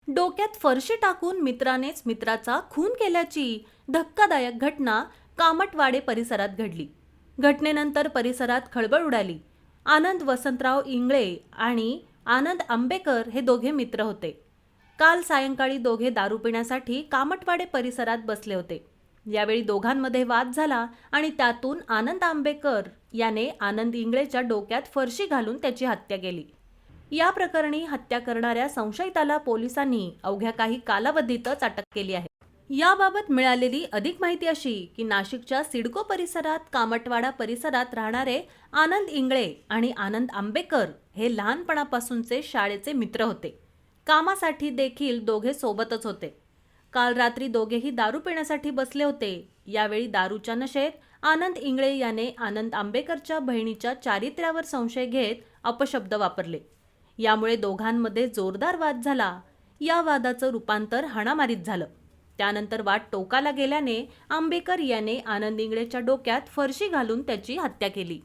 डोक्यात फरशी टाकून मित्रानेच मित्राचा खून केल्याची धक्कादायक घटना कामटवाडे परिसरात घडली. घटनेनंतर परिसरात खळबळ उडाली. आनंद वसंतराव इंगळे आणि आनंद आंबेकर हे दोघे मित्र होते. काल सायंकाळी दोघे दारू पिण्यासाठी कामटवाडे परिसरात बसले होते. यावेळी दोघांमध्ये वाद झाला आणि त्यातून आनंद आंबेकर याने आनंद इंगळेच्या डोक्यात फरशी घालून त्याची हत्या केली. या प्रकरणी हत्या करणाऱ्या संशयिताला पोलिसांनी अवघ्या काही कालावधीतच अटक केली आहे. याबाबत मिळालेली अधिक माहिती अशी की नाशिकच्या सिडको परिसरात कामटवाडा परिसरात राहणारे आनंद इंगळे आणि आनंद आंबेकर हे लहानपणापासूनचे शाळेचे मित्र होते. कामासाठी देखील दोघे सोबतच होते. काल रात्री दोघेही दारू पिण्यासाठी बसले होते. यावेळी दारूच्या नशेत आनंद इंगळे याने आनंद आंबेकरच्या बहिणीच्या चारित्र्यावर संशय घेत अपशब्द वापरले. यामुळे दोघांमध्ये जोरदार वाद झाला. या वादाचं रूपांतर हाणामारीत झालं. त्यानंतर वाद टोकाला गेल्याने आंबेकर याने आनंद इंगळेच्या डोक्यात फरशी घालून त्याची हत्या केली.